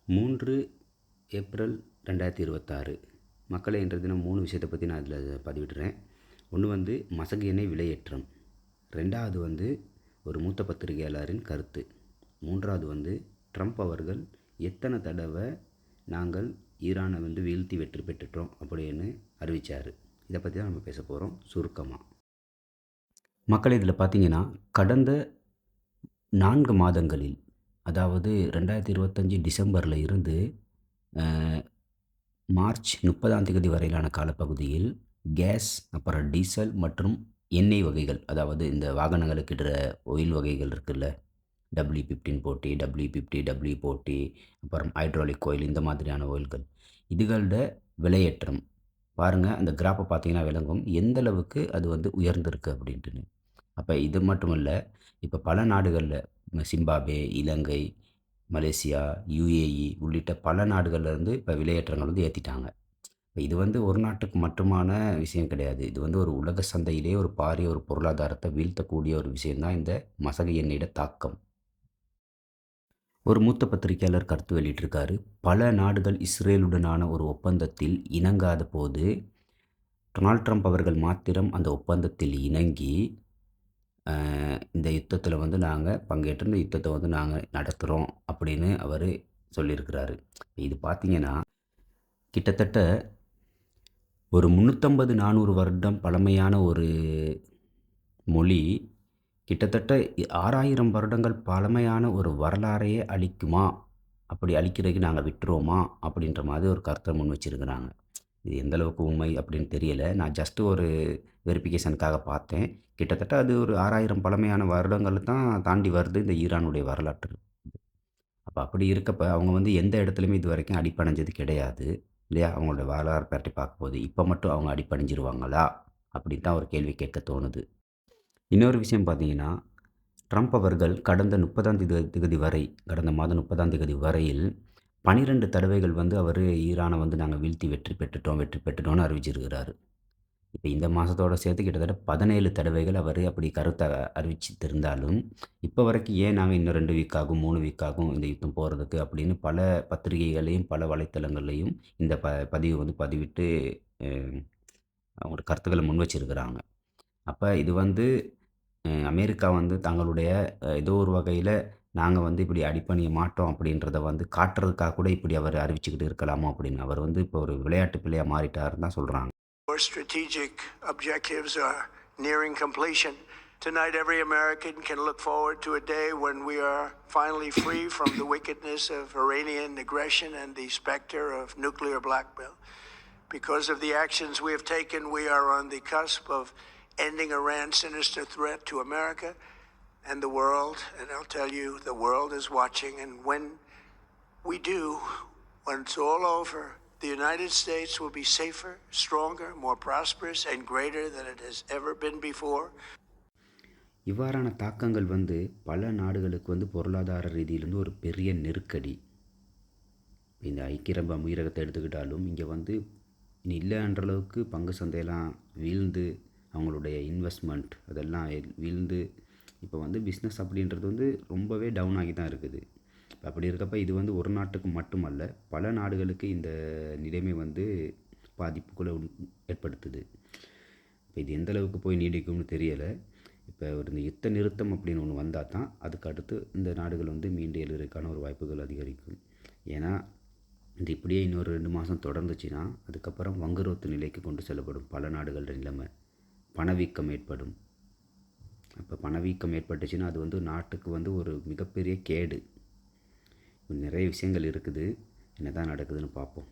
3 April 2026. மக்களே, இன்றைய தினம் 3 விஷயத்தை பற்றி நான் இதில் பதிவிடுறேன். ஒன்று வந்து மசகு எண்ணெய் விலையேற்றம், 2வது வந்து ஒரு மூத்த பத்திரிகையாளரின் கருத்து, 3வது வந்து ட்ரம்ப் அவர்கள் எத்தனை தடவை நாங்கள் ஈரானை வந்து வீழ்த்தி வெற்றி பெற்றுட்டோம் அப்படின்னு அறிவித்தார். இதை பற்றி தான் நம்ம பேச போகிறோம் சுருக்கமாக. மக்களே, இதில் பார்த்தீங்கன்னா கடந்த 4 மாதங்களில், அதாவது 2025 டிசம்பரில் இருந்து மார்ச் 30ஆம் தேதி வரையிலான காலப்பகுதியில் கேஸ், அப்புறம் டீசல் மற்றும் எண்ணெய் வகைகள், அதாவது இந்த வாகனங்களுக்கு இடுற ஆயில் வகைகள் இருக்குல்ல, W15 போட்டி, W50, W40, அப்புறம் ஹைட்ராலிக் ஆயில், இந்த மாதிரியான ஆயில்கள், இதுகளோட விலையேற்றம் பாருங்கள். அந்த கிராஃபை பார்த்தீங்கன்னா விளங்கும் எந்த அளவுக்கு அது வந்து உயர்ந்திருக்கு அப்படின்ட்டுன்னு. அப்போ இது மட்டும் இல்லை, இப்போ பல நாடுகளில் சிம்பாப்வே, இலங்கை, மலேசியா, UAE உள்ளிட்ட பல நாடுகள்லேருந்து இப்போ விலையேற்றங்கள் வந்து ஏற்றிட்டாங்க. இப்போ இது வந்து ஒரு நாட்டுக்கு மட்டுமான விஷயம் கிடையாது. இது வந்து ஒரு உலக சந்தையிலே ஒரு பாரிய ஒரு பொருளாதாரத்தை வீழ்த்தக்கூடிய ஒரு விஷயந்தான் இந்த மசகு எண்ணெயோட தாக்கம். ஒரு மூத்த பத்திரிகையாளர் கருத்து வெளியிட்டிருக்காரு. பல நாடுகள் இஸ்ரேலுடனான ஒரு ஒப்பந்தத்தில் இணங்காத போது டொனால்ட் ட்ரம்ப் அவர்கள் மாத்திரம் அந்த ஒப்பந்தத்தில் இணங்கி இந்த யுத்தத்தில் வந்து நாங்கள் பங்கேற்று இந்த யுத்தத்தை வந்து நாங்கள் நடத்துகிறோம் அப்படின்னு அவர் சொல்லியிருக்கிறாரு. இது பார்த்திங்கன்னா கிட்டத்தட்ட ஒரு 350-400 வருடம் பழமையான ஒரு மொழி கிட்டத்தட்ட 6000 வருடங்கள் பழமையான ஒரு வரலாறையே அழிக்குமா, அப்படி அழிக்கிறதுக்கு நாங்கள் விட்டுருவோமா அப்படின்ற மாதிரி ஒரு கருத்தை முன் வச்சுருக்கிறாங்க. இது எந்த அளவுக்கு உண்மை அப்படின்னு தெரியலை. நான் ஜஸ்ட்டு ஒரு வெரிஃபிகேஷனுக்காக பார்த்தேன். கிட்டத்தட்ட அது ஒரு 6000 பழமையான வருடங்கள் தான் தாண்டி வருது இந்த ஈரானுடைய வரலாற்று. அப்போ அப்படி இருக்கப்போ அவங்க வந்து எந்த இடத்துலையுமே இது வரைக்கும் அடிப்படைஞ்சது கிடையாது இல்லையா? அவங்களோட வரலாறு பற்றி பார்க்கும்போது இப்போ மட்டும் அவங்க அடிப்படைஞ்சிருவாங்களா அப்படின்னு தான் ஒரு கேள்வி கேட்க தோணுது. இன்னொரு விஷயம் பார்த்தீங்கன்னா, ட்ரம்ப் அவர்கள் கடந்த 30ஆம் தேதி வரை, கடந்த மாதம் 30ஆம் தேதி வரையில் 12 தடவைகள் வந்து அவர் ஈரானை வந்து நாங்கள் வீழ்த்தி வெற்றி பெற்றுட்டோம்னு அறிவிச்சிருக்கிறாரு. இப்போ இந்த மாதத்தோட சேர்த்து கிட்டத்தட்ட 17 தடவைகள் அவர் அப்படி கருத்தை அறிவிச்சிருந்தாலும், இப்போ வரைக்கும் ஏன் நாங்கள் இன்னும் 2 வீக் ஆகும், 3 வீக் ஆகும் இந்த யுத்தம் போகிறதுக்கு அப்படின்னு பல பத்திரிகைகளையும் பல வலைத்தளங்கள்லையும் இந்த பதிவு வந்து பதிவிட்டு அவங்களோட கருத்துக்களை முன் வச்சிருக்கிறாங்க. அப்போ இது வந்து அமெரிக்கா வந்து தங்களுடைய ஏதோ ஒரு வகையில் நாங்கள் வந்து இப்படி அடிபணிய மாட்டோம் அப்படின்றத வந்து காட்டுறதுக்காக கூட இப்படி அவர் அறிவிச்சுக்கிட்டு இருக்கலாமோ அப்படின்னு. அவர் வந்து இப்போ ஒரு விளையாட்டு பிள்ளையாக மாறிட்டாருன்னு தான் சொல்கிறாங்க. Our strategic objectives are nearing completion. Tonight, every American can look forward to a day when we are finally free from the wickedness of Iranian aggression and the specter of nuclear blackmail. Because of the actions we have taken, we are on the cusp of ending Iran's sinister threat to America and the world. And I'll tell you, the world is watching. And when we do, when it's all over, the United States will be safer, stronger, more prosperous, and greater than it has ever been before. இவ்வாறான தாக்கங்கள் வந்து பல நாடுகளுக்கு வந்து பொருளாதார ரீதியிலிருந்து ஒரு பெரிய நெருக்கடி. இந்த ஐக்கிய அரபு அமீரகத்தை எடுத்துக்கிட்டாலும் இங்கே வந்து இனி இல்லைன்ற அளவுக்கு பங்கு சந்தையெல்லாம் வீழ்ந்து, அவங்களுடைய இன்வெஸ்ட்மெண்ட் அதெல்லாம் வீழ்ந்து, இப்போ வந்து பிஸ்னஸ் அப்படின்றது வந்து ரொம்பவே டவுன் ஆகி தான் இருக்குது. அப்படி இருக்கப்போ இது வந்து ஒரு நாட்டுக்கு மட்டுமல்ல, பல நாடுகளுக்கு இந்த நிலைமை வந்து பாதிப்புகளை ஏற்படுத்துது. இப்போ இது எந்த அளவுக்கு போய் நீடிக்கும்னு தெரியலை. இப்போ ஒரு இந்த யுத்த நிறுத்தம் அப்படின்னு ஒன்று வந்தால் தான் அதுக்கு அடுத்து இந்த நாடுகள் வந்து மீண்டு எழுறதுக்கான ஒரு வாய்ப்புகள் அதிகரிக்கும். ஏன்னா இது இப்படியே இன்னொரு 2 மாதம் தொடர்ந்துச்சுன்னா அதுக்கப்புறம் வங்குரோத்து நிலைக்கு கொண்டு செல்லப்படும் பல நாடுகளோட நிலைமை. பணவீக்கம் ஏற்படும். அப்போ பணவீக்கம் ஏற்பட்டுச்சுன்னா அது வந்து நாட்டுக்கு வந்து ஒரு மிகப்பெரிய கேடு. நிறைய விஷயங்கள் இருக்குது. என்ன தான் நடக்குதுன்னு பார்ப்போம்.